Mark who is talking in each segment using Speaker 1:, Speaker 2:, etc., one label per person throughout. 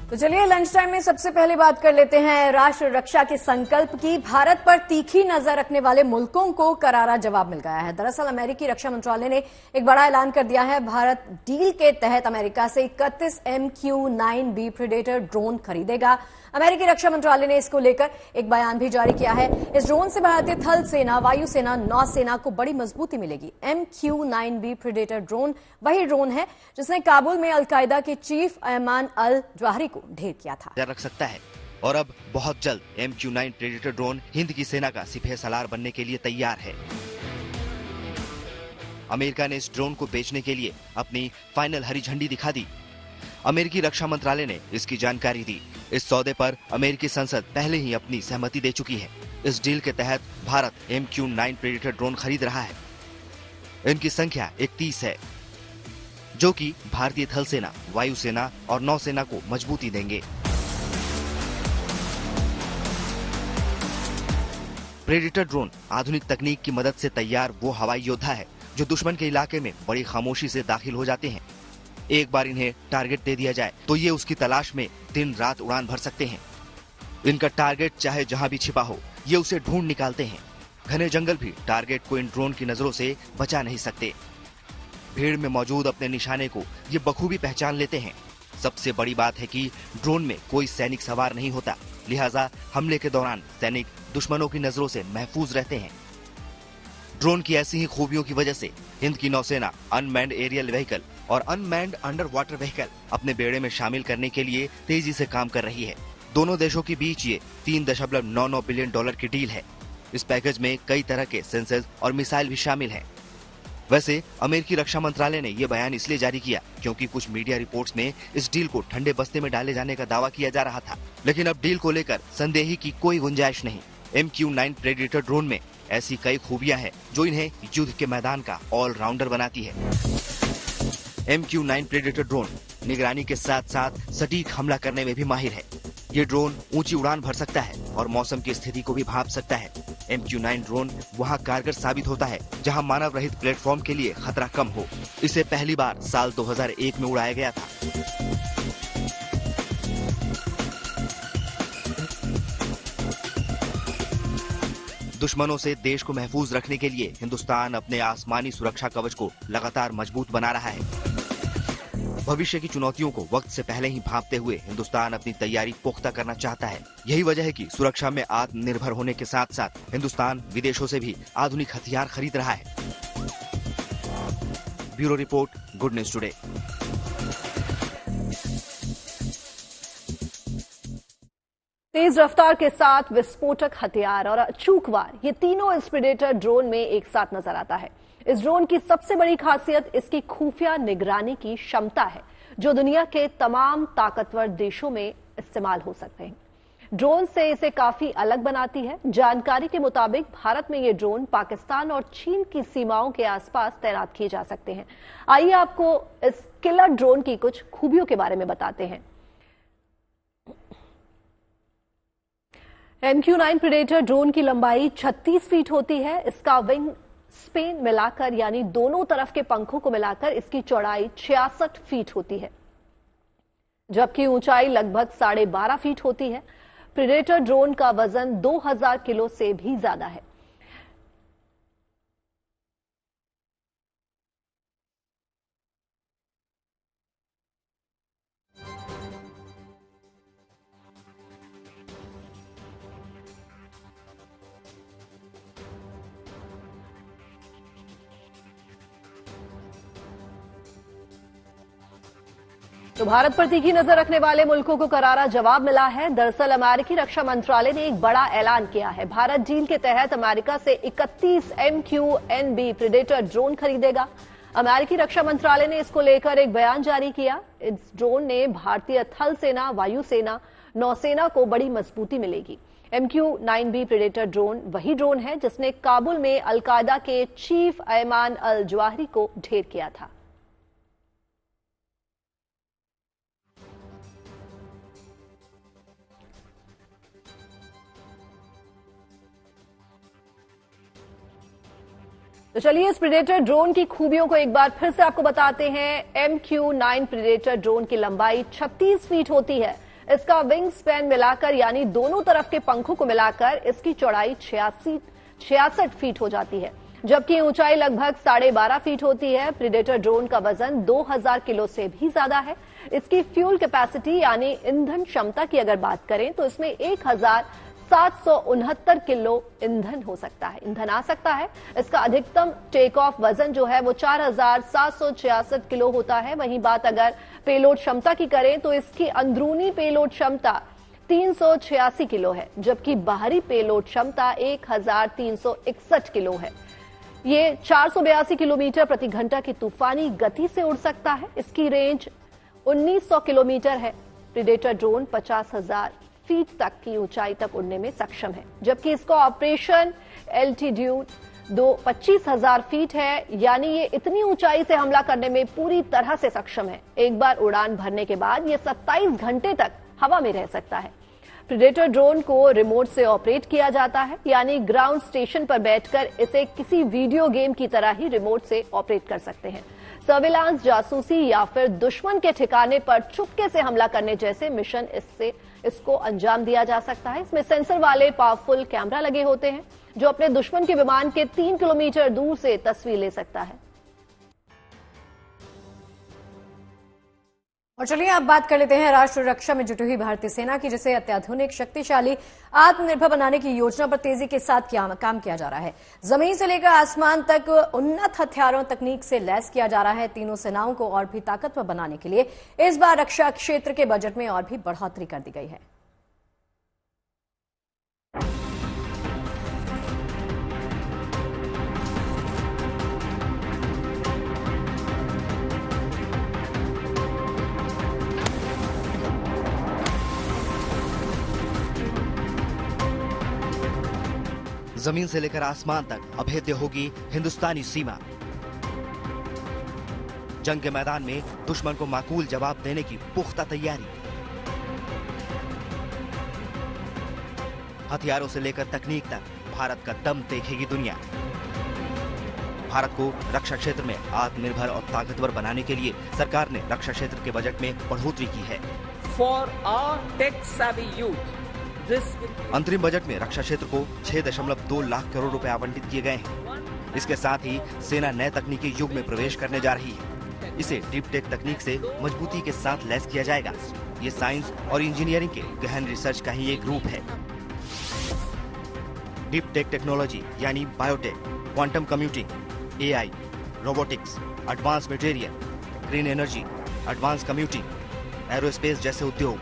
Speaker 1: तो चलिए lunch time में सबसे पहले बात कर लेते हैं राष्ट्र रक्षा के संकल्प की। भारत पर तीखी नजर रखने वाले मुल्कों को करारा जवाब मिल गया है। दरअसल अमेरिकी रक्षा मंत्रालय ने एक बड़ा ऐलान कर दिया है। भारत डील के तहत अमेरिका से 31 MQ-9B प्रेडेटर ड्रोन खरीदेगा। अमेरिकी रक्षा मंत्रालय ने इसको लेकर एक बयान भी जारी किया है। इस ड्रोन से भारतीय थल सेना, वायुसेना, नौसेना को बड़ी मजबूती मिलेगी। MQ-9B प्रेडेटर ड्रोन वही ड्रोन है जिसने काबुल में अलकायदा के चीफ अयमान अल जवाहिरी को ढेर किया था।
Speaker 2: रख सकता है और अब बहुत जल्द MQ-9 प्रेडेटर ड्रोन हिंद की सेना का सिपह सलार बनने के लिए तैयार है। अमेरिका ने इस ड्रोन को बेचने के लिए अपनी फाइनल हरी झंडी दिखा दी। अमेरिकी रक्षा मंत्रालय ने इसकी जानकारी दी। इस सौदे पर अमेरिकी संसद पहले ही अपनी सहमति दे चुकी है। इस डील के तहत भारत MQ-9 प्रेडेटर ड्रोन खरीद रहा है। इनकी संख्या 31 है, जो कि भारतीय थल सेना, वायुसेना और नौसेना को मजबूती देंगे। प्रेडेटर ड्रोन आधुनिक तकनीक की मदद से तैयार वो हवाई योद्धा है जो दुश्मन के इलाके में बड़ी खामोशी से दाखिल हो जाते हैं। एक बार इन्हें टारगेट दे दिया जाए तो ये उसकी तलाश में दिन रात उड़ान भर सकते हैं। इनका टारगेट चाहे जहां भी छिपा हो, ये उसे ढूंढ निकालते हैं। घने जंगल भी टारगेट को इन ड्रोन की नजरों से बचा नहीं सकते। भीड़ में मौजूद अपने निशाने को ये बखूबी पहचान लेते हैं। सबसे बड़ी बात है कि ड्रोन में कोई सैनिक सवार नहीं होता, लिहाजा हमले के दौरान सैनिक दुश्मनों की नजरों से महफूज रहते हैं। ड्रोन की ऐसी ही खूबियों की वजह से हिंद की नौसेना अनमैन्ड एरियल व्हीकल और अनमैन्ड अंडर वाटर व्हीकल अपने बेड़े में शामिल करने के लिए तेजी से काम कर रही है। दोनों देशों के बीच ये $3.99 बिलियन की डील है। इस पैकेज में कई तरह के सेंसर्स और मिसाइल भी शामिल हैं। वैसे अमेरिकी रक्षा मंत्रालय ने ये बयान इसलिए जारी किया क्योंकि कुछ मीडिया रिपोर्ट्स में इस डील को ठंडे बस्ते में डाले जाने का दावा किया जा रहा था, लेकिन अब डील को लेकर संदेह की कोई गुंजाइश नहीं। MQ-9 प्रेडेटर ड्रोन में ऐसी कई खूबियां हैं जो इन्हें युद्ध के मैदान का ऑलराउंडर बनाती है। MQ-9 प्रेडेटर ड्रोन निगरानी के साथ साथ सटीक हमला करने में भी माहिर है। ये ड्रोन ऊंची उड़ान भर सकता है और मौसम की स्थिति को भी भांप सकता है। MQ-9 ड्रोन वहां कारगर साबित होता है जहां मानव रहित प्लेटफॉर्म के लिए खतरा कम हो। इसे पहली बार साल 2001 में उड़ाया गया था। दुश्मनों से देश को महफूज रखने के लिए हिंदुस्तान अपने आसमानी सुरक्षा कवच को लगातार मजबूत बना रहा है। भविष्य की चुनौतियों को वक्त से पहले ही भांपते हुए हिंदुस्तान अपनी तैयारी पुख्ता करना चाहता है। यही वजह है कि सुरक्षा में आत्मनिर्भर होने के साथ साथ हिंदुस्तान विदेशों से भी आधुनिक हथियार खरीद रहा है। Bureau report, good news today.
Speaker 3: तेज रफ्तार के साथ विस्फोटक हथियार और अचूक वार, ये तीनों इस प्रेडेटर ड्रोन में एक साथ नजर आता है। इस ड्रोन की सबसे बड़ी खासियत इसकी खुफिया निगरानी की क्षमता है, जो दुनिया के तमाम ताकतवर देशों में इस्तेमाल हो सकते हैं। ड्रोन से इसे काफी अलग बनाती है। जानकारी के मुताबिक भारत में ये ड्रोन पाकिस्तान और चीन की सीमाओं के आसपास तैनात किए जा सकते हैं। आइए आपको इस किलर ड्रोन की कुछ खूबियों के बारे में बताते हैं। MQ-9 प्रेडेटर ड्रोन की लंबाई 36 फीट होती है। इसका विंग स्पेन मिलाकर, यानी दोनों तरफ के पंखों को मिलाकर, इसकी चौड़ाई 66 फीट होती है, जबकि ऊंचाई लगभग 12.5 फीट होती है। प्रेडेटर ड्रोन का वजन 2000 किलो से भी ज्यादा है। तो भारत पर तीखी नजर रखने वाले मुल्कों को करारा जवाब मिला है। दरअसल अमेरिकी रक्षा मंत्रालय ने एक बड़ा ऐलान किया है। भारत डील के तहत अमेरिका से 31 MQ-9B प्रेडेटर ड्रोन खरीदेगा। अमेरिकी रक्षा मंत्रालय ने इसको लेकर एक बयान जारी किया। इस ड्रोन ने भारतीय थल सेना, वायुसेना, नौसेना को बड़ी मजबूती मिलेगी। MQ-9B प्रेडेटर ड्रोन वही ड्रोन है जिसने काबुल में अलकायदा के चीफ अयमान अल जवाहिरी को ढेर किया था। तो चलिए इस प्रेडेटर ड्रोन की खूबियों को एक बार फिर से आपको बताते हैं। MQ-9 प्रेडेटर ड्रोन की लंबाई 36 फीट होती है, इसका विंग स्पैन मिलाकर यानी दोनों तरफ के पंखों को मिलाकर इसकी चौड़ाई 66 फीट हो जाती है, जबकि ऊंचाई लगभग 12.5 फीट होती है। प्रीडेटर ड्रोन का वजन 2000 किलो से भी ज्यादा है। इसकी फ्यूल कैपेसिटी यानी ईंधन क्षमता की अगर बात करें तो इसमें 1769 किलो ईंधन आ सकता है। इसका अधिकतम टेक ऑफ वजन जो है वो 4766 किलो होता है। वहीं बात अगर पेलोड क्षमता की करें तो इसकी अंदरूनी पेलोड क्षमता 386 किलो है, जबकि बाहरी पेलोड क्षमता 1361 किलो है। ये 482 किलोमीटर प्रति घंटा की तूफानी गति से उड़ सकता है। इसकी रेंज 1900 किलोमीटर है। प्रीडेटर ड्रोन 50,000 फीट तक की ऊंचाई तक उड़ने में सक्षम है, जबकि इसका ऑपरेशन एल्टीट्यूड 25,000 फीट है, यानी ये इतनी ऊंचाई से हमला करने में पूरी तरह से सक्षम है। एक बार उड़ान भरने के बाद ये 27 घंटे तक हवा में रह सकता है। प्रीडेटर ड्रोन को रिमोट से ऑपरेट किया जाता है, यानी ग्राउंड स्टेशन पर बैठकर इसे किसी वीडियो गेम की तरह ही रिमोट से ऑपरेट कर सकते हैं। सर्विलांस, जासूसी या फिर दुश्मन के ठिकाने पर चुपके से हमला करने जैसे मिशन इसको अंजाम दिया जा सकता है। इसमें सेंसर वाले पावरफुल कैमरा लगे होते हैं जो अपने दुश्मन के विमान के 3 किलोमीटर दूर से तस्वीर ले सकता है।
Speaker 1: और चलिए अब बात कर लेते हैं राष्ट्र रक्षा में जुटी हुई भारतीय सेना की, जिसे अत्याधुनिक, शक्तिशाली, आत्मनिर्भर बनाने की योजना पर तेजी के साथ काम किया जा रहा है। जमीन से लेकर आसमान तक उन्नत हथियारों तकनीक से लैस किया जा रहा है। तीनों सेनाओं को और भी ताकतवर बनाने के लिए इस बार रक्षा क्षेत्र के बजट में और भी बढ़ोतरी कर दी गई है।
Speaker 2: जमीन से लेकर आसमान तक अभेद्य होगी हिंदुस्तानी सीमा। जंग के मैदान में दुश्मन को माकूल जवाब देने की पुख्ता तैयारी। हथियारों से लेकर तकनीक तक भारत का दम देखेगी दुनिया। भारत को रक्षा क्षेत्र में आत्मनिर्भर और ताकतवर बनाने के लिए सरकार ने रक्षा क्षेत्र के बजट में बढ़ोतरी की है।
Speaker 4: For our tech-savvy youth,
Speaker 2: अंतरिम बजट में रक्षा क्षेत्र को 6.2 लाख करोड़ रुपए आवंटित किए गए हैं। इसके साथ ही सेना नए तकनीकी युग में प्रवेश करने जा रही है। इसे डीप टेक तकनीक से मजबूती के साथ लैस किया जाएगा। ये साइंस और इंजीनियरिंग के गहन रिसर्च का ही एक रूप है। डीप टेक टेक्नोलॉजी यानी biotech, quantum computing, AI, robotics, advance material, green energy, advance computing, aerospace जैसे उद्योग,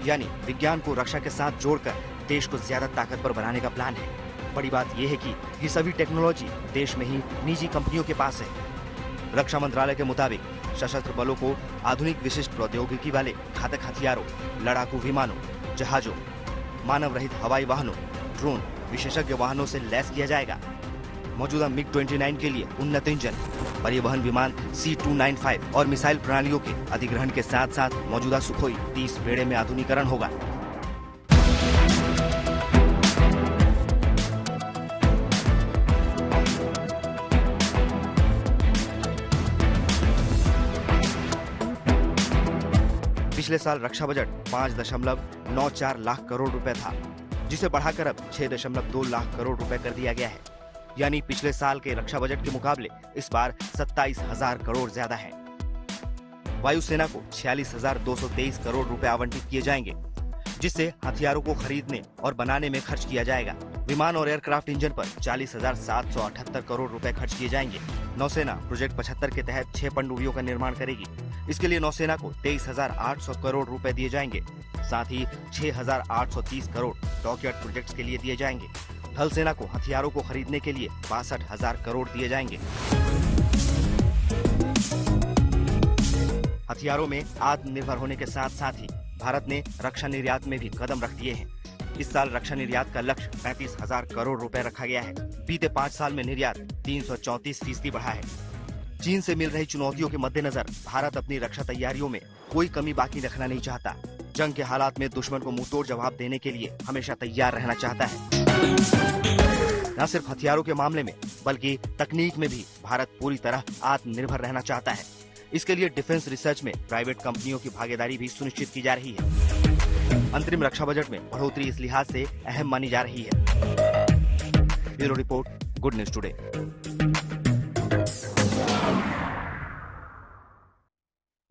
Speaker 2: यानी विज्ञान को रक्षा के साथ जोड़कर देश को ज्यादा ताकतवर बनाने का प्लान है। बड़ी बात यह है कि ये सभी टेक्नोलॉजी देश में ही निजी कंपनियों के पास है। रक्षा मंत्रालय के मुताबिक सशस्त्र बलों को आधुनिक विशिष्ट प्रौद्योगिकी वाले घातक हथियारों, लड़ाकू विमानों, जहाजों, मानव रहित हवाई वाहनों, ड्रोन, विशेषज्ञ वाहनों से लैस किया जाएगा। मौजूदा MiG-29 के लिए उन्नत इंजन, परिवहन विमान C-295 और मिसाइल प्रणालियों के अधिग्रहण के साथ साथ मौजूदा सुखोई 30 बेड़े में आधुनिकीकरण होगा। पिछले साल रक्षा बजट 5.94 लाख करोड़ रुपए था, जिसे बढ़ाकर अब 6.2 लाख करोड़ रुपए कर दिया गया है। यानी पिछले साल के रक्षा बजट के मुकाबले इस बार 27,000 करोड़ ज्यादा है। वायुसेना को 46,223 करोड़ रुपए आवंटित किए जाएंगे, जिससे हथियारों को खरीदने और बनाने में खर्च किया जाएगा। विमान और एयरक्राफ्ट इंजन पर 40,778 करोड़ रुपए खर्च किए जाएंगे। नौसेना प्रोजेक्ट 75 के तहत 6 पनडुब्बियों का निर्माण करेगी। इसके लिए नौसेना को 23,800 करोड़ रुपए दिए जाएंगे। साथ ही 6,830 करोड़ डॉकयार्ड प्रोजेक्ट्स के लिए दिए जाएंगे। थल सेना को हथियारों को खरीदने के लिए 62,000 करोड़ दिए जाएंगे। हथियारों में आत्मनिर्भर होने के साथ साथ ही भारत ने रक्षा निर्यात में भी कदम रख दिए हैं। इस साल रक्षा निर्यात का लक्ष्य 35,000 करोड़ रुपए रखा गया है। बीते 5 साल में निर्यात 334% बढ़ा है। चीन से मिल रही चुनौतियों के मद्देनजर भारत अपनी रक्षा तैयारियों में कोई कमी बाकी रखना नहीं चाहता। जंग के हालात में दुश्मन को मुंहतोड़ जवाब देने के लिए हमेशा तैयार रहना चाहता है। न सिर्फ हथियारों के मामले में बल्कि तकनीक में भी भारत पूरी तरह आत्मनिर्भर रहना चाहता है। इसके लिए डिफेंस रिसर्च में प्राइवेट कंपनियों की भागीदारी भी सुनिश्चित की जा रही है। अंतरिम रक्षा बजट में बढ़ोतरी इस लिहाज से अहम मानी जा रही है। Bureau report, good news today.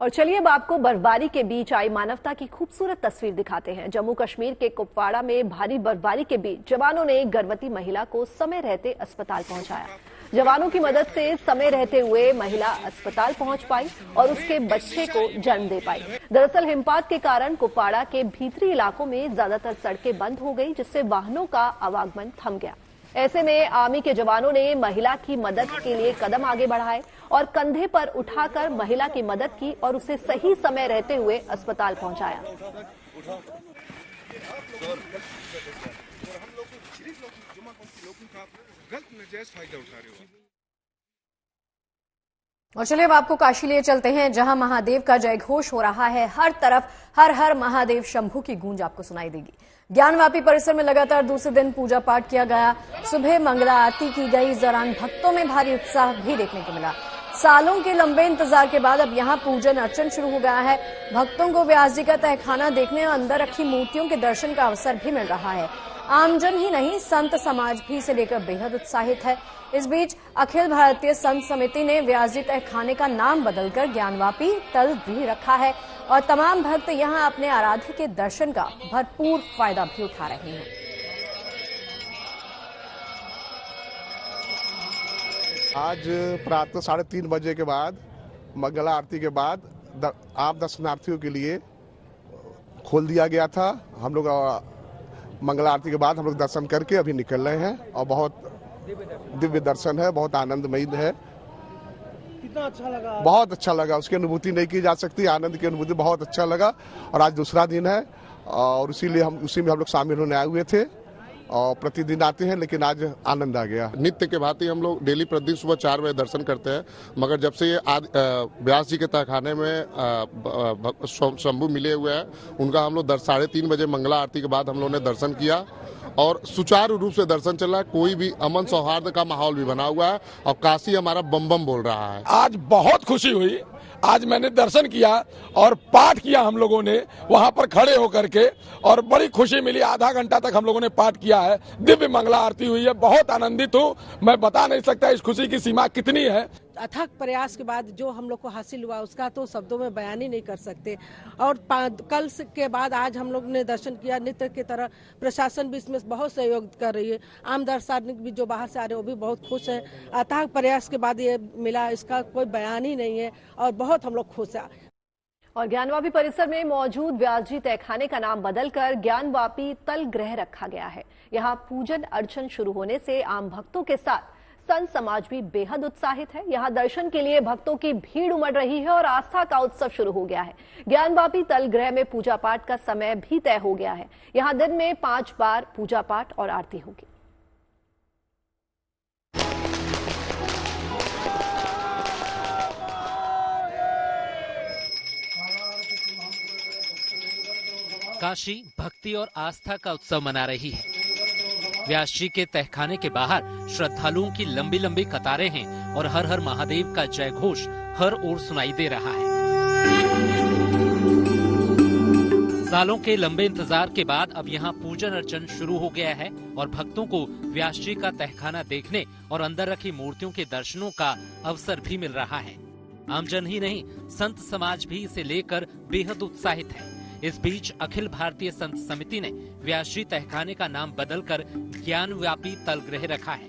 Speaker 3: और चलिए अब आपको बर्फबारी के बीच आई मानवता की खूबसूरत तस्वीर दिखाते हैं। जम्मू कश्मीर के कुपवाड़ा में भारी बर्फबारी के बीच जवानों ने एक गर्भवती महिला को समय रहते अस्पताल पहुंचाया। जवानों की मदद से समय रहते हुए महिला अस्पताल पहुंच पाई और उसके बच्चे को जन्म दे पाई। दरअसल हिमपात के कारण कुपवाड़ा के भीतरी इलाकों में ज्यादातर सड़कें बंद हो गई, जिससे वाहनों का आवागमन थम गया। ऐसे में आर्मी के जवानों ने महिला की मदद के लिए कदम आगे बढ़ाए और कंधे पर उठाकर महिला की मदद की और उसे सही समय रहते हुए अस्पताल पहुंचाया।
Speaker 1: और चलिए अब आपको काशी लिए चलते हैं, जहां महादेव का जय घोष हो रहा है। हर तरफ हर हर महादेव शंभू की गूंज आपको सुनाई देगी। ज्ञानवापी परिसर में लगातार दूसरे दिन पूजा पाठ किया गया। सुबह मंगला आरती की गई। इस दौरान भक्तों में भारी उत्साह भी देखने को मिला। सालों के लंबे इंतजार के बाद अब यहां पूजन अर्चन शुरू हो गया है। भक्तों को व्यास जी का तहखाना देखने और अंदर रखी मूर्तियों के दर्शन का अवसर भी मिल रहा है। आमजन ही नहीं, संत समाज भी इसे लेकर बेहद उत्साहित है। इस बीच अखिल भारतीय संत समिति ने व्यास जी तहखाने का नाम बदलकर ज्ञानवापी तल गृह रखा है और तमाम भक्त यहां अपने आराध्य के दर्शन का भरपूर फायदा भी उठा रहे हैं।
Speaker 5: आज प्रातः 3:30 बजे के बाद मंगला आरती के बाद आम दर्शनार्थियों के लिए खोल दिया गया था। हम लोग मंगला आरती के बाद हम लोग दर्शन करके अभी निकल रहे हैं और बहुत दिव्य दर्शन है, बहुत आनंदमयी है।
Speaker 6: कितना अच्छा लगा?
Speaker 5: बहुत अच्छा लगा, उसकी अनुभूति नहीं की जा सकती। आनंद की अनुभूति बहुत अच्छा लगा। और आज दूसरा दिन है और इसीलिए हम उसी में लोग शामिल होने आए हुए थे और प्रतिदिन आते हैं, लेकिन आज आनंद आ गया।
Speaker 7: नित्य के भांति हम लोग डेली प्रतिदिन सुबह 4 बजे दर्शन करते हैं, मगर जब से ये व्यास जी के तहखाने में शंभू मिले हुए हैं, उनका हम लोग 3:30 बजे मंगला आरती के बाद हम लोगों ने दर्शन किया और सुचारू रूप से दर्शन चला है। कोई भी अमन सौहार्द का माहौल भी बना हुआ है और काशी हमारा बम बम बोल रहा है।
Speaker 6: आज बहुत खुशी हुई। आज मैंने दर्शन किया और पाठ किया हम लोगों ने वहां पर खड़े होकर के, और बड़ी खुशी मिली। आधा घंटा तक हम लोगों ने पाठ किया है। दिव्य मंगला आरती हुई है। बहुत आनंदित हूँ। मैं बता नहीं सकता इस खुशी की सीमा कितनी है।
Speaker 8: अथक प्रयास के बाद जो हम लोग को हासिल हुआ उसका तो शब्दों में बयान ही नहीं कर सकते। और कल के बाद आज हम लोग ने दर्शन किया नित्य की तरह। प्रशासन भी इसमें बहुत सहयोग कर रही है। आम दर्शक भी जो बाहर से आ रहे हैं वो भी बहुत खुश हैं। अथक प्रयास के बाद ये मिला, इसका कोई बयान ही नहीं है और बहुत हम लोग खुश हैं।
Speaker 3: और ज्ञानवापी परिसर में मौजूद व्यास जी तहखाने का नाम बदलकर ज्ञानवापी तल गृह रखा गया है। यहाँ पूजन अर्चन शुरू होने से आम भक्तों के साथ संत समाज भी बेहद उत्साहित है। यहाँ दर्शन के लिए भक्तों की भीड़ उमड़ रही है और आस्था का उत्सव शुरू हो गया है। ज्ञानवापी तल गृह में पूजा पाठ का समय भी तय हो गया है। यहाँ दिन में 5 बार पूजा पाठ और आरती होगी।
Speaker 9: काशी भक्ति और आस्था का उत्सव मना रही है। व्यास जी के तहखाने के बाहर श्रद्धालुओं की लंबी लंबी कतारें हैं और हर हर महादेव का जय घोष हर ओर सुनाई दे रहा है। सालों के लंबे इंतजार के बाद अब यहाँ पूजन अर्चन शुरू हो गया है और भक्तों को व्यास जी का तहखाना देखने और अंदर रखी मूर्तियों के दर्शनों का अवसर भी मिल रहा है। आमजन ही नहीं, संत समाज भी इसे लेकर बेहद उत्साहित है। इस बीच अखिल भारतीय संत समिति ने व्यास जी तहखाने का नाम बदलकर ज्ञानव्यापी तल गृह रखा है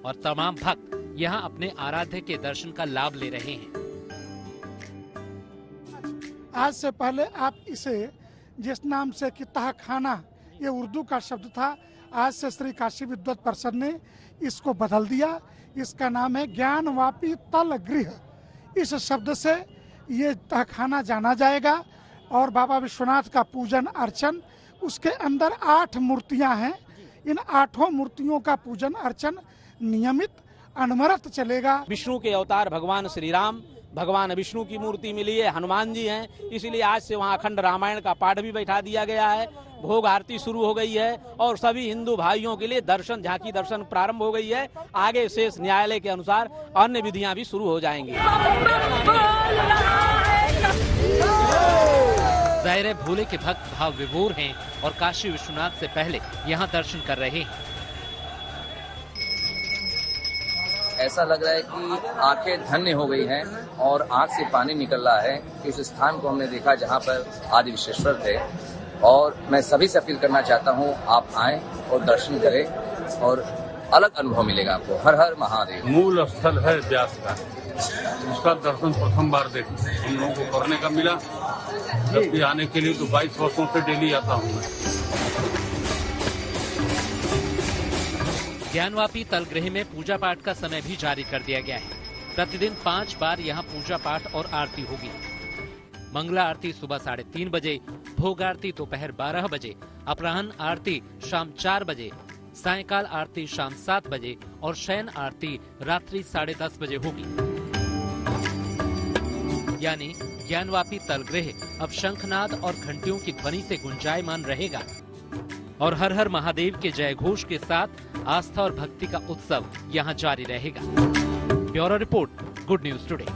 Speaker 9: और तमाम भक्त यहाँ अपने आराध्य के दर्शन का लाभ ले रहे हैं।
Speaker 10: आज से पहले आप इसे जिस नाम से कि तहखाना, ये उर्दू का शब्द था, आज से श्री काशी विद्वत परिषद ने इसको बदल दिया। इसका नाम है ज्ञानवापी तल गृह। इस शब्द से ये तहखाना जाना जाएगा और बाबा विश्वनाथ का पूजन अर्चन, उसके अंदर 8 मूर्तियां हैं। इन 8 मूर्तियों का पूजन अर्चन नियमित अनवरत चलेगा।
Speaker 4: विष्णु के अवतार भगवान श्री राम, भगवान विष्णु की मूर्ति मिली है, हनुमान जी हैं, इसलिए आज से वहाँ अखंड रामायण का पाठ भी बैठा दिया गया है। भोग आरती शुरू हो गई है और सभी हिंदू भाइयों के लिए दर्शन, झांकी दर्शन प्रारंभ हो गई है। आगे शेष न्यायालय के अनुसार अन्य विधियां भी शुरू हो जाएंगी।
Speaker 9: जाहिर है भोले के भक्त भाव विभोर हैं और काशी विश्वनाथ से पहले यहाँ दर्शन कर रहे हैं।
Speaker 11: ऐसा लग रहा है कि आंखें धन्य हो गई हैं और आंख से पानी निकल रहा है कि उस स्थान को हमने देखा जहाँ पर आदि विश्वेश्वर थे। और मैं सभी से अपील करना चाहता हूँ, आप आएं और दर्शन करें और अलग अनुभव मिलेगा आपको। हर हर महादेव।
Speaker 12: मूल स्थल है व्यास का, उसका दर्शन प्रथम बार हम लोगों को करने का मिला। जबकि आने के लिए तो 22 वर्षों से डेली आता हूँ मैं।
Speaker 9: ज्ञानवापी तलगृह में पूजा पाठ का समय भी जारी कर दिया गया है। प्रतिदिन 5 बार यहाँ पूजा पाठ और आरती होगी। मंगला आरती सुबह 3:30 बजे, भोग आरती दोपहर 12 बजे, अपराह्न आरती शाम 4 बजे, सायंकाल आरती शाम 7 बजे और शयन आरती रात्रि 10:30 बजे होगी। यानी ज्ञानवापी तलगृह अब शंखनाद और घंटियों की ध्वनि से गुंजायमान रहेगा और हर हर महादेव के जय घोष के साथ आस्था और भक्ति का उत्सव यहाँ जारी रहेगा। Bureau report, good news today.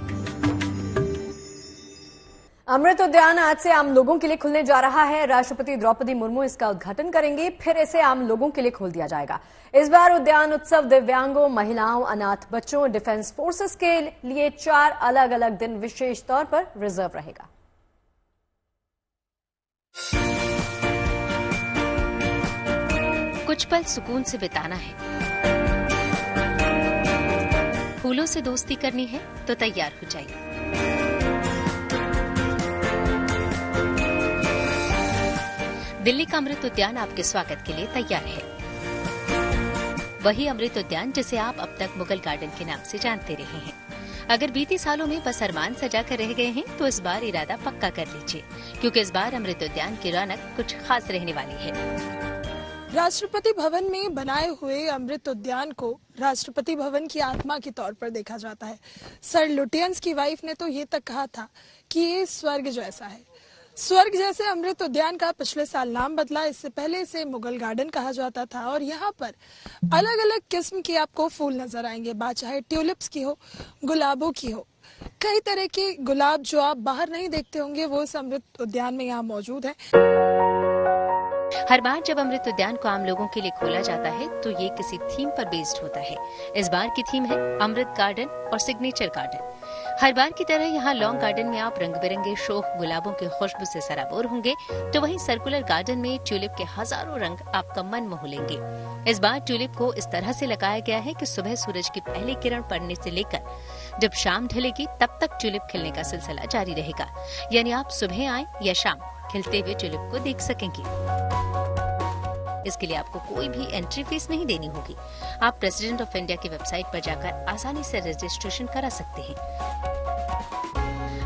Speaker 1: Amrit Udyan आज से आम लोगों के लिए खुलने जा रहा है। राष्ट्रपति द्रौपदी मुर्मू इसका उद्घाटन करेंगी, फिर इसे आम लोगों के लिए खोल दिया जाएगा। इस बार उद्यान उत्सव दिव्यांगों, महिलाओं, अनाथ बच्चों, डिफेंस फोर्सेस के लिए 4 अलग अलग दिन विशेष तौर पर रिजर्व रहेगा।
Speaker 13: कुछ पल सुकून से बिताना है, फूलों से दोस्ती करनी है तो तैयार हो जाइए। दिल्ली का अमृत उद्यान आपके स्वागत के लिए तैयार है। वही अमृत उद्यान जिसे आप अब तक मुगल गार्डन के नाम से जानते रहे हैं। अगर बीते सालों में बस अरमान सजा कर रह गए हैं तो इस बार इरादा पक्का कर लीजिए, क्योंकि इस बार अमृत उद्यान की रौनक कुछ खास रहने वाली है।
Speaker 14: राष्ट्रपति भवन में बनाए हुए अमृत उद्यान को राष्ट्रपति भवन की आत्मा के तौर पर देखा जाता है। सर लुटियंस की वाइफ ने तो ये तक कहा था कि ये स्वर्ग जैसा है। स्वर्ग जैसे अमृत उद्यान का पिछले साल नाम बदला। इससे पहले इसे मुगल गार्डन कहा जाता था और यहाँ पर अलग अलग किस्म के आपको फूल नजर आएंगे, बात चाहे ट्यूलिप्स की हो, गुलाबों की हो। कई तरह के गुलाब जो आप बाहर नहीं देखते होंगे वो इस अमृत उद्यान में यहाँ मौजूद है।
Speaker 13: हर बार जब अमृत उद्यान को आम लोगों के लिए खोला जाता है तो ये किसी थीम पर बेस्ड होता है। इस बार की थीम है अमृत गार्डन और सिग्नेचर गार्डन। हर बार की तरह यहाँ लॉन्ग गार्डन में आप रंग बिरंगे शोख गुलाबों की खुशबू से सराबोर होंगे, तो वहीं सर्कुलर गार्डन में ट्यूलिप के हजारों रंग आपका मन मोह लेंगे। इस बार ट्यूलिप को इस तरह से लगाया गया है कि सुबह सूरज की पहली किरण पड़ने से लेकर जब शाम ढलेगी तब तक ट्यूलिप खिलने का सिलसिला जारी रहेगा। यानी आप सुबह आए या शाम खिलते हुए ट्यूलिप को देख सकेंगे। इसके लिए आपको कोई भी एंट्री फीस नहीं देनी होगी। आप प्रेसिडेंट ऑफ इंडिया की वेबसाइट पर जाकर आसानी से रजिस्ट्रेशन करा सकते हैं।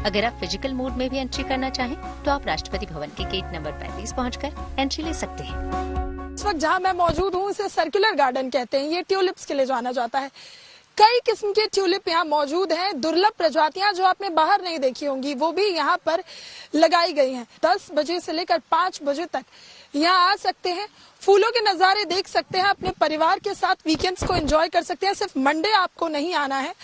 Speaker 13: अगर आप फिजिकल मोड में भी एंट्री करना चाहें तो आप राष्ट्रपति भवन के गेट नंबर 35 पहुंचकर एंट्री ले सकते हैं।
Speaker 14: इस वक्त जहां मैं मौजूद हूं इसे सर्कुलर गार्डन कहते हैं। ये ट्यूलिप्स के लिए जाना जाता है। कई किस्म के ट्यूलिप यहाँ मौजूद हैं। दुर्लभ प्रजातियां जो आपने बाहर नहीं देखी होंगी वो भी यहाँ पर लगाई गई हैं। 10 बजे से लेकर 5 बजे तक यहाँ आ सकते हैं, फूलों के नजारे देख सकते हैं, अपने परिवार के साथ वीकेंड्स को एंजॉय कर सकते हैं। सिर्फ मंडे आपको नहीं आना है।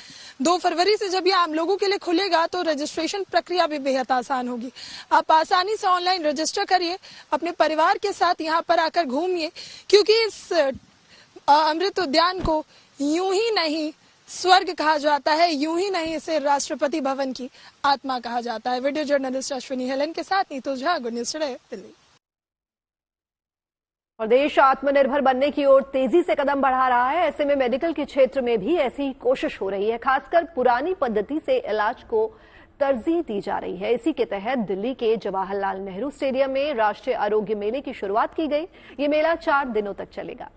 Speaker 14: 2 फरवरी से जब ये आम लोगों के लिए खुलेगा तो रजिस्ट्रेशन प्रक्रिया भी बेहद आसान होगी। आप आसानी से ऑनलाइन रजिस्टर करिए, अपने परिवार के साथ यहाँ पर आकर घूमिए, क्योंकि इस अमृत उद्यान को यूं ही नहीं स्वर्ग कहा जाता है, यूं ही नहीं इसे राष्ट्रपति भवन की आत्मा कहा जाता है। वीडियो जर्नलिस्ट अश्विनी हेलन के साथ Neetu Jha, good news today, Delhi.
Speaker 3: और देश आत्मनिर्भर बनने की ओर तेजी से कदम बढ़ा रहा है। ऐसे में मेडिकल के क्षेत्र में भी ऐसी कोशिश हो रही है। खासकर पुरानी पद्धति से इलाज को तरजीह दी जा रही है। इसी के तहत दिल्ली के जवाहरलाल नेहरू स्टेडियम में राष्ट्रीय आरोग्य मेले की शुरुआत की गई। ये मेला 4 दिनों तक चलेगा।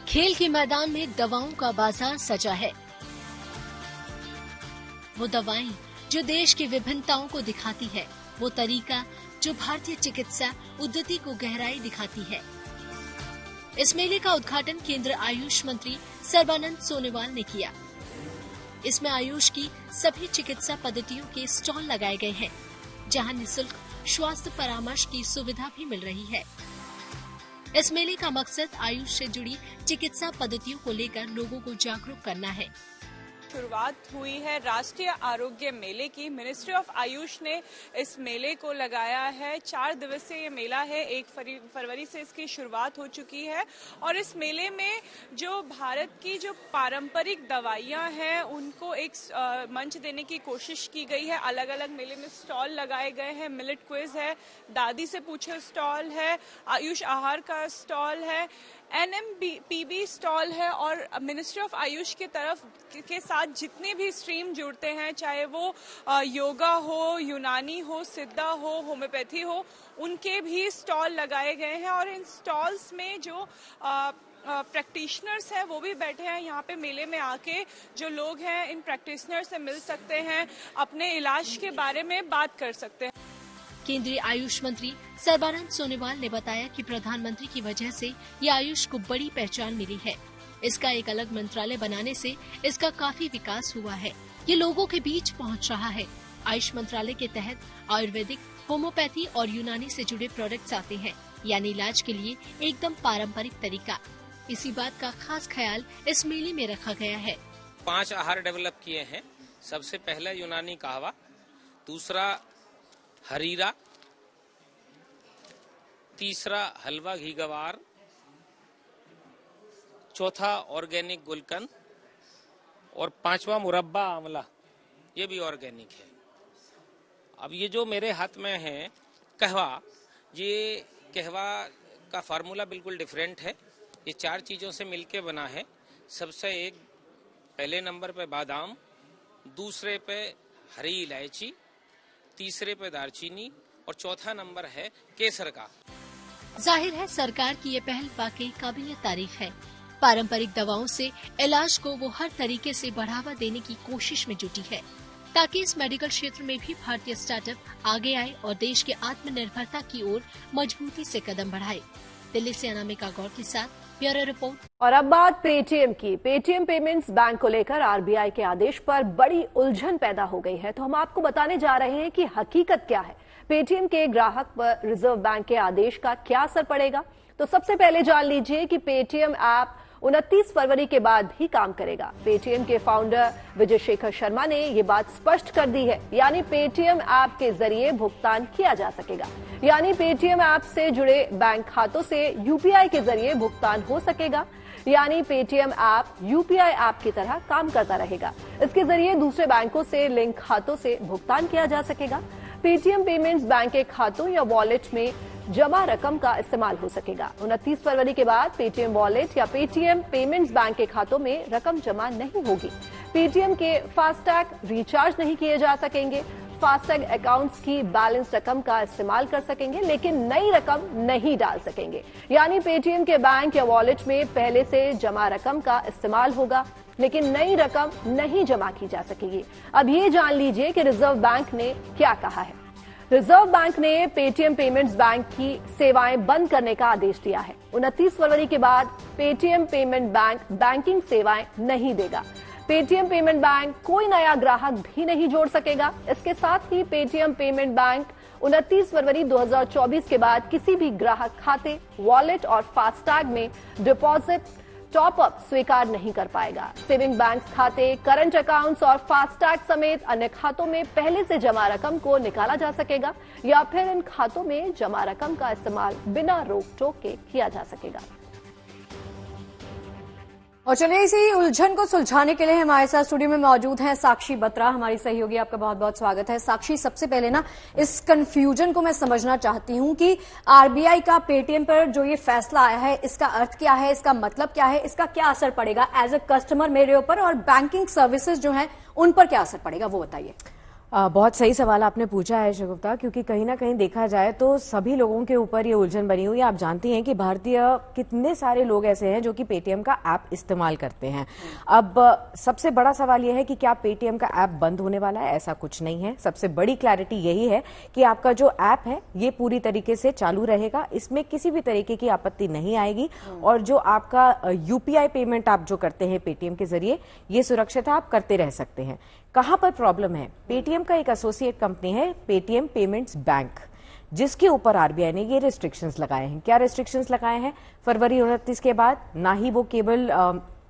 Speaker 15: खेल के मैदान में दवाओं का बाजार सजा है। वो दवाएं जो देश की विभिन्नताओं को दिखाती है, वो तरीका जो भारतीय चिकित्सा उद्यति को गहराई दिखाती है। इस मेले का उद्घाटन केंद्र आयुष मंत्री सर्बानंद सोनोवाल ने किया। इसमें आयुष की सभी चिकित्सा पद्धतियों के स्टॉल लगाए गए हैं, जहां निःशुल्क स्वास्थ्य परामर्श की सुविधा भी मिल रही है। इस मेले का मकसद आयुष से जुड़ी चिकित्सा पद्धतियों को लेकर लोगों को जागरूक करना है।
Speaker 16: शुरुआत हुई है राष्ट्रीय आरोग्य मेले की। मिनिस्ट्री ऑफ आयुष ने इस मेले को लगाया है। 4 दिवसीय ये मेला है। 1 फरवरी से इसकी शुरुआत हो चुकी है और इस मेले में जो भारत की जो पारंपरिक दवाइयां हैं उनको एक मंच देने की कोशिश की गई है। अलग अलग मेले में स्टॉल लगाए गए हैं। मिलेट क्विज है, दादी से पूछो स्टॉल है, आयुष आहार का स्टॉल है, NMPB स्टॉल है और मिनिस्ट्री ऑफ आयुष के तरफ के साथ जितने भी स्ट्रीम जुड़ते हैं, चाहे वो योगा हो, यूनानी हो, सिद्धा हो, होम्योपैथी हो, उनके भी स्टॉल लगाए गए हैं और इन स्टॉल्स में जो प्रैक्टिशनर्स हैं वो भी बैठे हैं। यहाँ पे मेले में आके जो लोग हैं इन प्रैक्टिशनर से मिल सकते हैं, अपने इलाज के बारे में बात कर सकते हैं।
Speaker 15: केंद्रीय आयुष मंत्री सर्बानंद सोनोवाल ने बताया कि प्रधानमंत्री की वजह से ये आयुष को बड़ी पहचान मिली है। इसका एक अलग मंत्रालय बनाने से इसका काफी विकास हुआ है। ये लोगों के बीच पहुंच रहा है। आयुष मंत्रालय के तहत आयुर्वेदिक, होम्योपैथी और यूनानी से जुड़े प्रोडक्ट्स आते हैं, यानी इलाज के लिए एकदम पारंपरिक तरीका। इसी बात का खास ख्याल इस मेले में रखा गया है।
Speaker 17: 5 आहार डेवलप किए हैं। सबसे पहला यूनानी कहवा, दूसरा हरीरा, तीसरा हलवा घी गवार, चौथा ऑर्गेनिक गुलकंद और 5वां मुरब्बा आंवला, ये भी ऑर्गेनिक है। अब ये जो मेरे हाथ में है कहवा, ये कहवा का फार्मूला बिल्कुल डिफरेंट है। ये 4 चीजों से मिलके बना है। सबसे एक पहले नंबर पे बादाम, दूसरे पे हरी इलायची, तीसरे पे दालचीनी और चौथा नंबर है केसर का।
Speaker 15: जाहिर है सरकार की ये पहल वाकई काबिल तारीफ है। पारंपरिक दवाओं से इलाज को वो हर तरीके से बढ़ावा देने की कोशिश में जुटी है, ताकि इस मेडिकल क्षेत्र में भी भारतीय स्टार्टअप आगे आए और देश के आत्मनिर्भरता की ओर मजबूती से कदम बढ़ाए। दिल्ली से अनामिका गौर के साथ ब्यूरो रिपोर्ट।
Speaker 3: और अब बात पेटीएम की। पेटीएम पेमेंट्स बैंक को लेकर आरबीआई के आदेश पर बड़ी उलझन पैदा हो गई है, तो हम आपको बताने जा रहे हैं कि हकीकत क्या है। पेटीएम के ग्राहक पर रिजर्व बैंक के आदेश का क्या असर पड़ेगा। तो सबसे पहले जान लीजिए कि पेटीएम ऐप 29 फरवरी के बाद ही काम करेगा। पेटीएम के फाउंडर विजय शेखर शर्मा ने ये बात स्पष्ट कर दी है, यानी पेटीएम ऐप के जरिए भुगतान किया जा सकेगा। यानी पेटीएम ऐप से जुड़े बैंक खातों से यूपीआई के जरिए भुगतान हो सकेगा। यानी पेटीएम ऐप यूपीआई ऐप की तरह काम करता रहेगा। इसके जरिए दूसरे बैंकों से लिंक खातों से भुगतान किया जा सकेगा। पेटीएम पेमेंट्स बैंक के खातों या वॉलेट में जमा रकम का इस्तेमाल हो सकेगा। 29 फरवरी के बाद पेटीएम वॉलेट या पेटीएम पेमेंट्स बैंक के खातों में रकम जमा नहीं होगी। पेटीएम के फास्टैग रिचार्ज नहीं किए जा सकेंगे। फास्टैग अकाउंट्स की बैलेंस रकम का इस्तेमाल कर सकेंगे, लेकिन नई रकम नहीं डाल सकेंगे। यानी पेटीएम के बैंक या वॉलेट में पहले से जमा रकम का इस्तेमाल होगा, लेकिन नई रकम नहीं जमा की जा सकेगी। अब ये जान लीजिए कि रिजर्व बैंक ने क्या कहा है। रिजर्व बैंक ने पेटीएम पेमेंट्स बैंक की सेवाएं बंद करने का आदेश दिया है। 29 फरवरी के बाद पेटीएम पेमेंट बैंक बैंकिंग सेवाएं नहीं देगा। पेटीएम पेमेंट बैंक कोई नया ग्राहक भी नहीं जोड़ सकेगा। इसके साथ ही पेटीएम पेमेंट बैंक 29 फरवरी 2024 के बाद किसी भी ग्राहक खाते, वॉलेट और फास्टैग में डिपॉजिट, टॉप अप स्वीकार नहीं कर पाएगा। सेविंग बैंक खाते, करंट अकाउंट्स और फास्टैग समेत अन्य खातों में पहले से जमा रकम को निकाला जा सकेगा या फिर इन खातों में जमा रकम का इस्तेमाल बिना रोक टोक के किया जा सकेगा।
Speaker 1: और चलिए इसी उलझन को सुलझाने के लिए हमारे साथ स्टूडियो में मौजूद हैं साक्षी बत्रा, हमारी सहयोगी। आपका बहुत बहुत स्वागत है साक्षी। सबसे पहले ना इस कंफ्यूजन को मैं समझना चाहती हूं कि आरबीआई का पेटीएम पर जो ये फैसला आया है, इसका अर्थ क्या है, इसका मतलब क्या है, इसका क्या असर पड़ेगा एज ए कस्टमर मेरे ऊपर, और बैंकिंग सर्विसेज जो हैं उन पर क्या असर पड़ेगा, वो बताइए।
Speaker 18: बहुत सही सवाल आपने पूछा है शगुफ्ता, क्योंकि कहीं ना कहीं देखा जाए तो सभी लोगों के ऊपर ये उलझन बनी हुई है। आप जानती हैं कि भारतीय कितने सारे लोग ऐसे हैं जो कि पेटीएम का ऐप इस्तेमाल करते हैं। अब सबसे बड़ा सवाल यह है कि क्या पेटीएम का ऐप बंद होने वाला है? ऐसा कुछ नहीं है। सबसे बड़ी क्लैरिटी यही है कि आपका जो ऐप है ये पूरी तरीके से चालू रहेगा, इसमें किसी भी तरीके की आपत्ति नहीं आएगी। और जो आपका यूपीआई पेमेंट आप जो करते हैं पेटीएम के जरिए, ये सुरक्षित आप करते रह सकते हैं। कहां पर प्रॉब्लम है? पेटीएम का एक एसोसिएट कंपनी है पेटीएम पेमेंट्स बैंक, जिसके ऊपर आरबीआई ने ये रिस्ट्रिक्शंस लगाए हैं। क्या रिस्ट्रिक्शंस लगाए हैं? फरवरी 29 के बाद ना ही वो केवल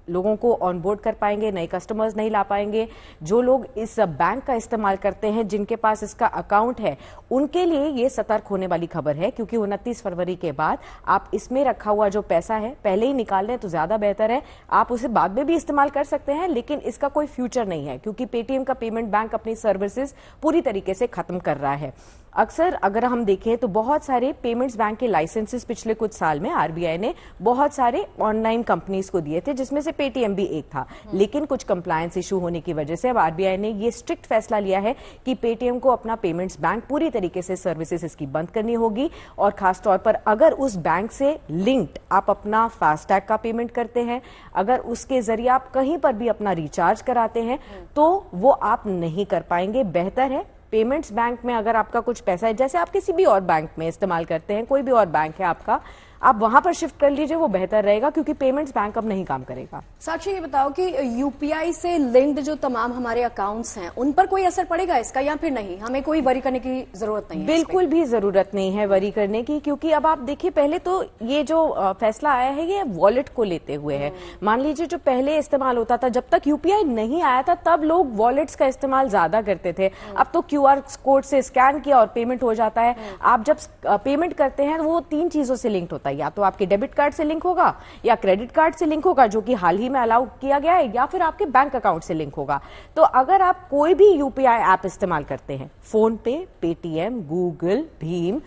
Speaker 18: लोगों को ऑनबोर्ड कर पाएंगे, नए कस्टमर्स नहीं ला पाएंगे। जो लोग इस बैंक का इस्तेमाल करते हैं, जिनके पास इसका अकाउंट है, उनके लिए ये सतर्क होने वाली खबर है, क्योंकि 29 फरवरी के बाद आप इसमें रखा हुआ जो पैसा है पहले ही निकाल लें तो ज्यादा बेहतर है। आप उसे बाद में भी इस्तेमाल कर सकते हैं, लेकिन इसका कोई फ्यूचर नहीं है, क्योंकि पेटीएम का पेमेंट बैंक अपनी सर्विसेज पूरी तरीके से खत्म कर रहा है। अक्सर अगर हम देखें तो बहुत सारे पेमेंट्स बैंक के लाइसेंसेस पिछले कुछ साल में आरबीआई ने बहुत सारे ऑनलाइन कंपनीज को दिए थे, जिसमें से पेटीएम भी एक था। लेकिन कुछ कंप्लायंस इशू होने की वजह से अब आरबीआई ने ये स्ट्रिक्ट फैसला लिया है कि पेटीएम को अपना पेमेंट्स बैंक पूरी तरीके से सर्विसेज इसकी बंद करनी होगी। और खासतौर पर अगर उस बैंक से लिंक्ड आप अपना फास्टैग का पेमेंट करते हैं, अगर उसके जरिए आप कहीं पर भी अपना रिचार्ज कराते हैं, तो वो आप नहीं कर पाएंगे। बेहतर है पेमेंट्स बैंक में अगर आपका कुछ पैसा है, जैसे आप किसी भी और बैंक में इस्तेमाल करते हैं, कोई भी और बैंक है आपका, आप वहां पर शिफ्ट कर लीजिए, वो बेहतर रहेगा, क्योंकि पेमेंट्स बैंक अब नहीं काम करेगा।
Speaker 1: साक्षी, ये बताओ कि यूपीआई से लिंक्ड जो तमाम हमारे अकाउंट्स हैं, उन पर कोई असर पड़ेगा इसका या फिर नहीं? हमें कोई वरी करने की जरूरत नहीं है?
Speaker 18: बिल्कुल भी जरूरत नहीं है वरी करने की, क्योंकि अब आप देखिए, पहले तो ये जो फैसला आया है ये वॉलेट को लेते हुए है। मान लीजिए जो पहले इस्तेमाल होता था, जब तक यूपीआई नहीं आया था तब लोग वॉलेट्स का इस्तेमाल ज्यादा करते थे। अब तो क्यूआर कोड से स्कैन किया और पेमेंट हो जाता है। आप जब पेमेंट करते हैं वो 3 चीजों से लिंक्ड होता है, या तो आपके डेबिट कार्ड से लिंक होगा, या क्रेडिट कार्ड से लिंक होगा जो कि हाल ही में अलाउ किया गया है, या फिर आपके बैंक अकाउंट से लिंक होगा। तो अगर आप कोई भी यूपीआई ऐप इस्तेमाल करते हैं, फोन पे, पेटीएम, गूगल, भीम,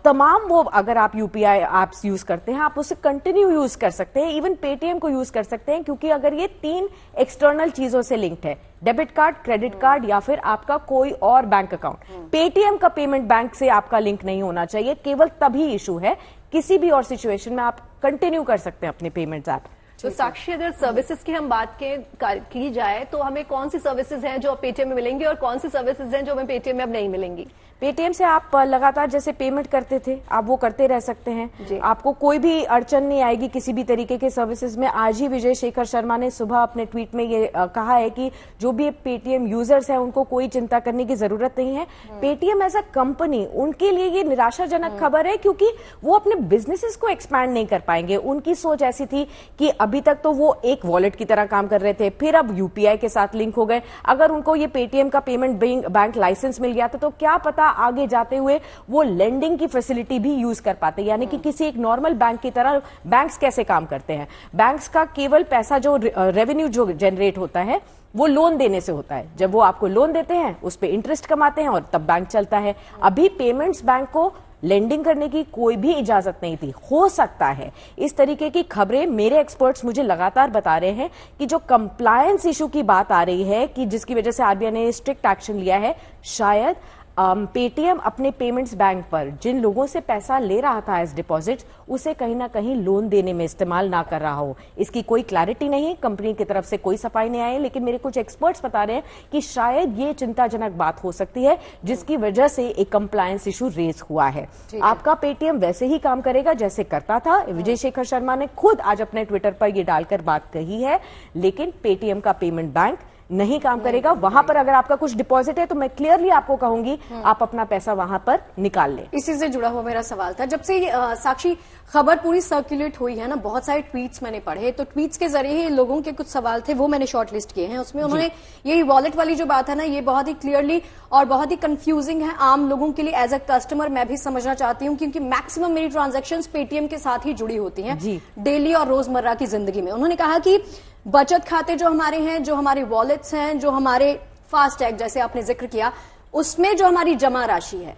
Speaker 18: तमाम वो अगर आप यूपीआई ऐप्स यूज करते हैं, आप उसे कंटिन्यू यूज कर सकते हैं, इवन पेटीएम को यूज कर सकते हैं, क्योंकि अगर ये 3 एक्सटर्नल चीजों से लिंक्ड है, डेबिट कार्ड, क्रेडिट कार्ड या फिर आपका कोई और बैंक अकाउंट, पेटीएम का पेमेंट बैंक से आपका लिंक नहीं होना चाहिए। केवल तभी इशू है, किसी भी और सिचुएशन में आप कंटिन्यू कर सकते हैं अपने पेमेंट्स ऐप।
Speaker 3: तो साक्षी, अगर सर्विसेज की हम बात की जाए तो हमें कौन सी सर्विसेज हैं जो पेटीएम में मिलेंगी और कौन सी सर्विसेज हैं जो हमें पेटीएम में अब नहीं मिलेंगी?
Speaker 18: पेटीएम से आप लगातार जैसे पेमेंट करते थे, आप वो करते रह सकते हैं। आपको कोई भी अड़चन नहीं आएगी किसी भी तरीके के सर्विसेज में। आज ही विजय शेखर शर्मा ने सुबह अपने ट्वीट में ये कहा है कि जो भी पेटीएम यूजर्स हैं उनको कोई चिंता करने की जरूरत नहीं है। पेटीएम एज अ कंपनी, उनके लिए ये निराशाजनक खबर है, क्योंकि वो अपने बिजनेसेस को एक्सपैंड नहीं कर पाएंगे। उनकी सोच ऐसी थी कि अभी तक तो वो एक वॉलेट की तरह काम कर रहे थे, फिर अब यूपीआई के साथ लिंक हो गए। अगर उनको ये पेटीएम का पेमेंट बैंक लाइसेंस मिल गया था तो क्या पता आगे जाते हुए वो लेंडिंग की फैसिलिटी भी यूज कर पाते, यानी कि किसी एक नॉर्मल बैंक की तरह। बैंक्स कैसे काम करते हैं? बैंक्स का केवल पैसा जो रेवेन्यू जो जनरेट होता है वो लोन देने से होता है। जब वो आपको लोन देते हैं उस पे इंटरेस्ट कमाते हैं और तब बैंक चलता है। अभी पेमेंट्स बैंक को लेंडिंग करने की कोई भी इजाजत नहीं थी। हो सकता है इस तरीके की खबरें, मेरे एक्सपर्ट्स मुझे लगातार बता रहे हैं कि जो कंप्लायंस इशू की बात आ रही है कि जिसकी वजह से आरबीआई ने स्ट्रिक्ट एक्शन लिया है, शायद पेटीएम अपने पेमेंट्स बैंक पर जिन लोगों से पैसा ले रहा था एज डिपॉजिट, उसे कहीं ना कहीं लोन देने में इस्तेमाल ना कर रहा हो। इसकी कोई क्लैरिटी नहीं, कंपनी की तरफ से कोई सफाई नहीं आई, लेकिन मेरे कुछ एक्सपर्ट्स बता रहे हैं कि शायद ये चिंताजनक बात हो सकती है, जिसकी वजह से एक कंप्लायंस इशू रेज हुआ है। आपका पेटीएम वैसे ही काम करेगा जैसे करता था। विजय शेखर शर्मा ने खुद आज अपने ट्विटर पर यह डालकर बात कही है, लेकिन पेटीएम का पेमेंट बैंक नहीं काम करेगा। वहां पर अगर आपका कुछ डिपॉजिट है तो मैं क्लियरली आपको कहूंगी आप अपना पैसा वहां पर निकाल लें।
Speaker 1: इसी से जुड़ा हुआ मेरा सवाल था, जब से साक्षी खबर पूरी सर्कुलेट हुई है ना, बहुत सारे ट्वीट्स मैंने पढ़े, तो ट्वीट्स के जरिए ही लोगों के कुछ सवाल थे वो मैंने शॉर्ट लिस्ट किए हैं। उसमें उन्होंने यही वॉलेट वाली जो बात है ना, ये बहुत ही क्लियरली और बहुत ही कंफ्यूजिंग है आम लोगों के लिए। एज अ कस्टमर मैं भी समझना चाहती हूँ, क्योंकि मैक्सिमम मेरी ट्रांजेक्शन्स पेटीएम के साथ ही जुड़ी होती हैं डेली और रोजमर्रा की जिंदगी में। उन्होंने कहा कि बचत खाते जो हमारे हैं, जो हमारे वॉलेट्स हैं, जो हमारे फास्टैग जैसे आपने जिक्र किया, उसमें जो हमारी जमा राशि है,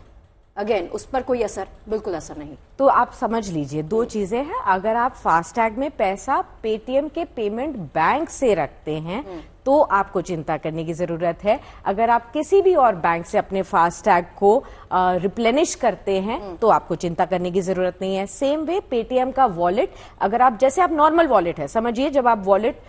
Speaker 1: अगेन उस पर कोई असर, बिल्कुल असर नहीं।
Speaker 18: तो आप समझ लीजिए दो चीजें हैं। अगर आप फास्टैग में पैसा पेटीएम के पेमेंट बैंक से रखते हैं तो आपको चिंता करने की जरूरत है। अगर आप किसी भी और बैंक से अपने फास्टैग को रिप्लेनिश करते हैं तो आपको चिंता करने की जरूरत नहीं है। सेम वे पेटीएम का वॉलेट, अगर आप जैसे आप नॉर्मल वॉलेट है, समझिए जब आप वॉलेट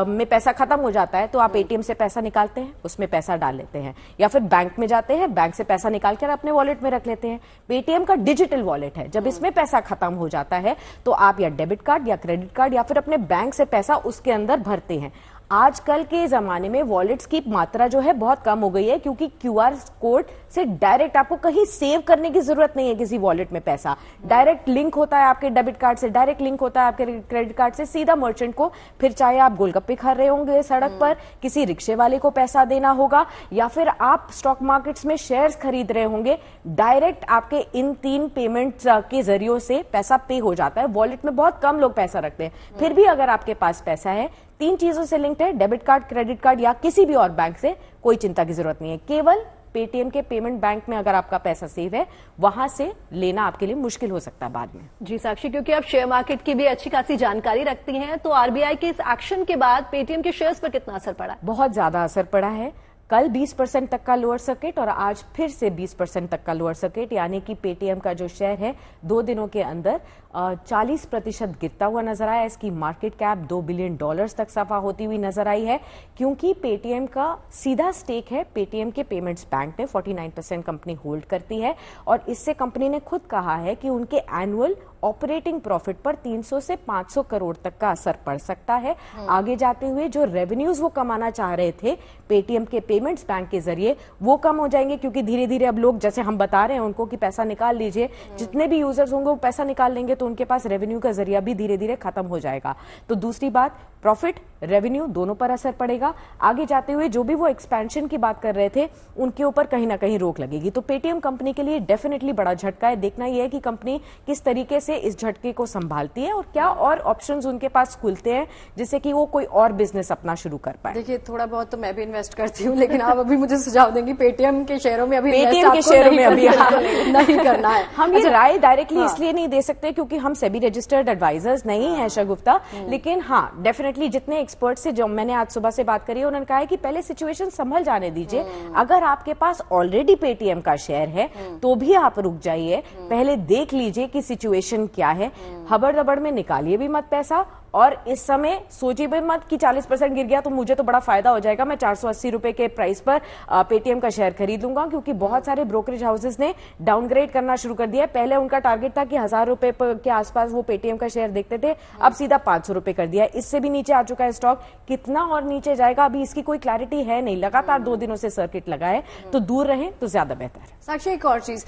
Speaker 18: में पैसा खत्म हो जाता है तो आप एटीएम से पैसा निकालते हैं, उसमें पैसा डाल लेते हैं, या फिर बैंक में जाते हैं, बैंक से पैसा निकाल कर अपने वॉलेट में रख लेते हैं। पेटीएम का डिजिटल वॉलेट है, जब इसमें पैसा खत्म हो जाता है तो आप या डेबिट कार्ड या क्रेडिट कार्ड या फिर अपने बैंक से पैसा उसके अंदर भरते हैं। आजकल के जमाने में वॉलेट्स की मात्रा जो है बहुत कम हो गई है, क्योंकि क्यूआर कोड से डायरेक्ट आपको कहीं सेव करने की जरूरत नहीं है। किसी वॉलेट में पैसा डायरेक्ट लिंक होता है आपके डेबिट कार्ड से, डायरेक्ट लिंक होता है आपके क्रेडिट कार्ड से सीधा मर्चेंट को। फिर चाहे आप गोलगप्पे खा रहे होंगे सड़क पर, किसी रिक्शे वाले को पैसा देना होगा, या फिर आप स्टॉक मार्केट्स में शेयर्स खरीद रहे होंगे, डायरेक्ट आपके इन 3 पेमेंट्स के जरिए से पैसा पे हो जाता है। वॉलेट में बहुत कम लोग पैसा रखते हैं। फिर भी अगर आपके पास पैसा है, 3 चीजों से लिंक्ड है, डेबिट कार्ड, क्रेडिट कार्ड या किसी भी और बैंक से, कोई चिंता की जरूरत नहीं है। केवल पेटीएम के पेमेंट बैंक में अगर आपका पैसा सेव है, वहां से लेना आपके लिए मुश्किल हो सकता है बाद में।
Speaker 3: जी साक्षी, क्योंकि आप शेयर मार्केट की भी अच्छी खासी जानकारी रखती हैं, तो आरबीआई के इस एक्शन के बाद पेटीएम के शेयर्स पर कितना असर पड़ा?
Speaker 18: बहुत ज्यादा असर पड़ा है। कल 20% तक का लोअर सर्किट और आज फिर से 20% तक का लोअर सर्किट, यानी कि पेटीएम का जो शेयर है 2 दिनों के अंदर 40% गिरता हुआ नजर आया। इसकी मार्केट कैप $2 बिलियन तक सफा होती हुई नजर आई है, क्योंकि पेटीएम का सीधा स्टेक है पेटीएम के पेमेंट्स बैंक में। 49% कंपनी होल्ड करती है और इससे कंपनी ने खुद कहा है कि उनके एनुअल ऑपरेटिंग प्रॉफिट पर 300 से 500 करोड़ तक का असर पड़ सकता है। आगे जाते हुए जो रेवेन्यूज वो कमाना चाह रहे थे पेटीएम के पेमेंट्स बैंक के जरिए, वो कम हो जाएंगे, क्योंकि धीरे धीरे अब लोग, जैसे हम बता रहे हैं उनको कि पैसा निकाल लीजिए, जितने भी यूजर्स होंगे वो पैसा निकाल लेंगे, तो उनके पास रेवेन्यू का जरिया भी धीरे धीरे खत्म हो जाएगा। तो दूसरी बात, प्रॉफिट रेवेन्यू दोनों पर असर पड़ेगा। आगे जाते हुए जो भी वो एक्सपेंशन की बात कर रहे थे, उनके ऊपर कहीं ना कहीं रोक लगेगी। तो पेटीएम कंपनी के लिए डेफिनेटली बड़ा झटका है। देखना यह है कि कंपनी किस तरीके से इस झटके को संभालती है और क्या और ऑप्शंस उनके पास खुलते हैं जिससे कि वो कोई और बिजनेस अपना शुरू कर पाए।
Speaker 1: देखिए, थोड़ा बहुत तो मैं भी इन्वेस्ट करती हूँ, लेकिन आप अभी मुझे सुझाव देंगी पेटीएम के शेयरों में अभी
Speaker 18: पेटीएम के शेयरों में अभी
Speaker 1: नहीं करना है।
Speaker 18: हम ये राय डायरेक्टली इसलिए नहीं दे सकते क्योंकि हम सेबी रजिस्टर्ड एडवाइजर्स नहीं है शगुफ्ता, लेकिन हाँ डेफिनेटली जितने एक्सपर्ट से जो मैंने आज सुबह से बात करी है, उन्होंने कहा है कि पहले सिचुएशन संभल जाने दीजिए। अगर आपके पास ऑलरेडी पेटीएम का शेयर है तो भी आप रुक जाइए, पहले देख लीजिए कि सिचुएशन क्या है। हबड़ में निकालिए भी मत पैसा, और इस समय सोचिए भी मत कि 40% गिर गया तो मुझे तो बड़ा फायदा हो जाएगा, मैं 480 रुपए के प्राइस पर पेटीएम का शेयर खरीद लूंगा, क्योंकि बहुत सारे ब्रोकरेज हाउसेस ने डाउनग्रेड करना शुरू कर दिया है। पहले उनका टारगेट था कि 1000 रुपए के आसपास वो पेटीएम का शेयर देखते थे, अब सीधा 500 रुपए कर दिया। इससे भी नीचे आ चुका है स्टॉक। कितना और नीचे जाएगा अभी इसकी कोई क्लैरिटी है नहीं। लगातार 2 दिनों से सर्किट लगा है, तो दूर रहें तो ज्यादा बेहतर है।
Speaker 1: साक्षी, एक और चीज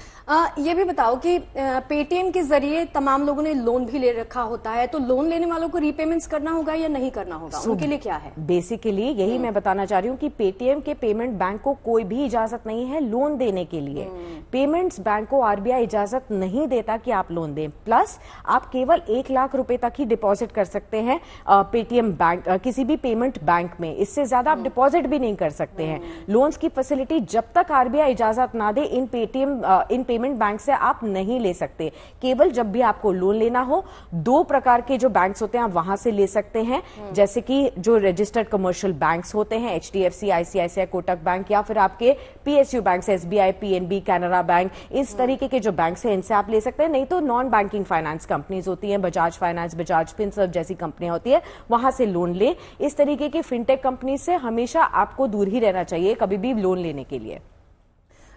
Speaker 1: ये भी बताओ कि पेटीएम के जरिए तमाम लोगों ने लोन भी ले रखा होता है, तो लोन लेने वालों को रीपेमेंट्स करना होगा या नहीं करना होगा? उनके लिए क्या है?
Speaker 18: बेसिकली यही मैं बताना चाह रही हूँ कि पेटीएम के पेमेंट बैंक को कोई भी इजाजत नहीं है लोन देने के लिए। पेमेंट्स बैंक को आरबीआई इजाजत नहीं देता कि आप लोन दें। प्लस आप केवल 1 लाख रुपए तक ही डिपॉजिट कर सकते हैं पेटीएम बैंक, किसी भी पेमेंट बैंक में। इससे ज्यादा आप डिपॉजिट भी नहीं कर सकते हैं। लोन्स की फैसिलिटी जब तक आरबीआई इजाजत ना दे इन पेमेंट बैंक से आप नहीं ले सकते। केवल जब भी आपको लोन लेना हो, 2 प्रकार के जो बैंक्स होते हैं आप वहां से ले सकते हैं, जैसे कि जो रजिस्टर्ड कमर्शियल बैंक्स होते हैं, एचडीएफसी, आईसीआईसीआई, कोटक बैंक, या फिर आपके PSU bank, SBI, PNB, Canara bank, इस तरीके के जो बैंक हैं इनसे आप ले सकते हैं। नहीं तो नॉन बैंकिंग फाइनेंस कंपनीज होती हैं, बजाज फाइनेंस, बजाज फिनसर्व जैसी कंपनियां होती है, वहां से लोन ले। इस तरीके की फिनटेक कंपनी से हमेशा आपको दूर ही रहना चाहिए कभी भी लोन लेने के लिए।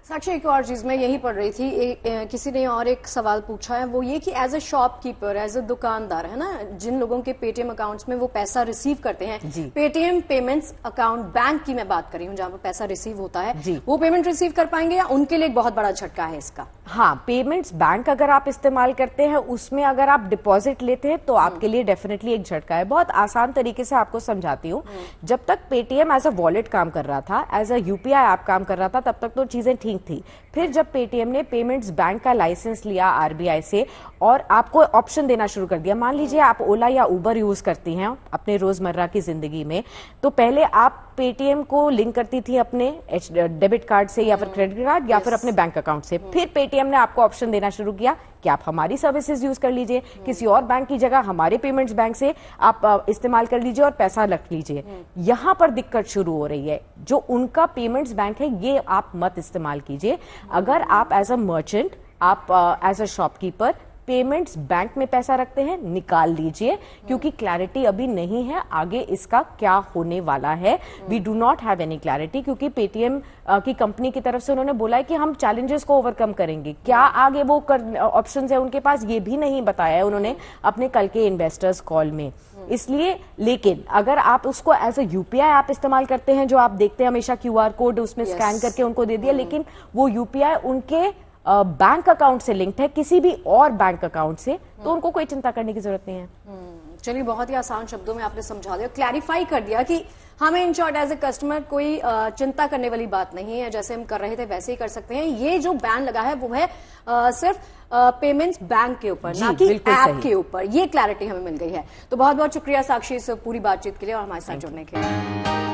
Speaker 1: साक्षी, एक और चीज मैं यही पढ़ रही थी, किसी ने और एक सवाल पूछा है, वो ये कि as a shopkeeper, as a दुकानदार, है ना, जिन लोगों के पेटीएम अकाउंट्स में वो पैसा रिसीव करते हैं, पेटीएम पेमेंट्स अकाउंट बैंक की मैं बात कर रही हूँ जहां पर पैसा रिसीव होता है, वो पेमेंट रिसीव कर पाएंगे या उनके लिए एक बहुत बड़ा झटका है इसका?
Speaker 18: हाँ, पेमेंट्स बैंक अगर आप इस्तेमाल करते हैं, उसमें अगर आप डिपॉजिट लेते हैं तो आपके लिए डेफिनेटली एक झटका है। बहुत आसान तरीके से आपको समझाती हूँ। जब तक पेटीएम एज अ वॉलेट काम कर रहा था, एज अ यूपीआई ऐप काम कर रहा था, तब तक तो चीजें ठीक थी। फिर जब पेटीएम ने पेमेंट्स बैंक का लाइसेंस लिया आरबीआई से और आपको ऑप्शन देना शुरू कर दिया, मान लीजिए आप ओला या उबर यूज करती हैं अपने रोजमर्रा की जिंदगी में, तो पहले आप पेटीएम को लिंक करती थी अपने डेबिट कार्ड से या फिर क्रेडिट कार्ड या फिर अपने बैंक अकाउंट से। फिर पेटीएम ने आपको ऑप्शन देना शुरू किया कि आप हमारी सर्विसेज यूज कर लीजिए, किसी और बैंक की जगह हमारे पेमेंट्स बैंक से आप इस्तेमाल कर लीजिए और पैसा रख लीजिए। यहां पर दिक्कत शुरू हो रही है। जो उनका पेमेंट्स बैंक है ये आप मत इस्तेमाल कीजिए। अगर आप एज अ मर्चेंट, आप as a shopkeeper payments bank में पैसा रखते हैं निकाल लीजिए, क्योंकि क्लैरिटी अभी नहीं है आगे इसका क्या होने वाला है। We do not have any clarity, क्योंकि पेटीएम की कंपनी की तरफ से उन्होंने बोला है कि हम चैलेंजेस को ओवरकम करेंगे। क्या आगे वो ऑप्शंस है उनके पास, ये भी नहीं बताया है उन्होंने अपने कल के इन्वेस्टर्स कॉल में। इसलिए लेकिन अगर आप उसको एज अ यूपीआई ऐप इस्तेमाल करते हैं, जो आप देखते हैं हमेशा क्यूआर कोड उसमें स्कैन करके उनको दे दिया, लेकिन वो यूपीआई उनके बैंक अकाउंट से लिंक्ड है, किसी भी और बैंक अकाउंट से, तो उनको कोई चिंता करने की जरूरत नहीं है।
Speaker 1: चलिए, बहुत ही आसान शब्दों में आपने समझा दिया, क्लैरिफाई कर दिया कि हमें in short as a customer कोई चिंता करने वाली बात नहीं है, जैसे हम कर रहे थे वैसे ही कर सकते हैं। ये जो बैन लगा है वो है सिर्फ पेमेंट्स बैंक के ऊपर, ना कि ऐप के ऊपर। ये क्लैरिटी हमें मिल गई है। तो बहुत बहुत शुक्रिया साक्षी इस पूरी बातचीत के लिए और हमारे साथ जुड़ने के लिए।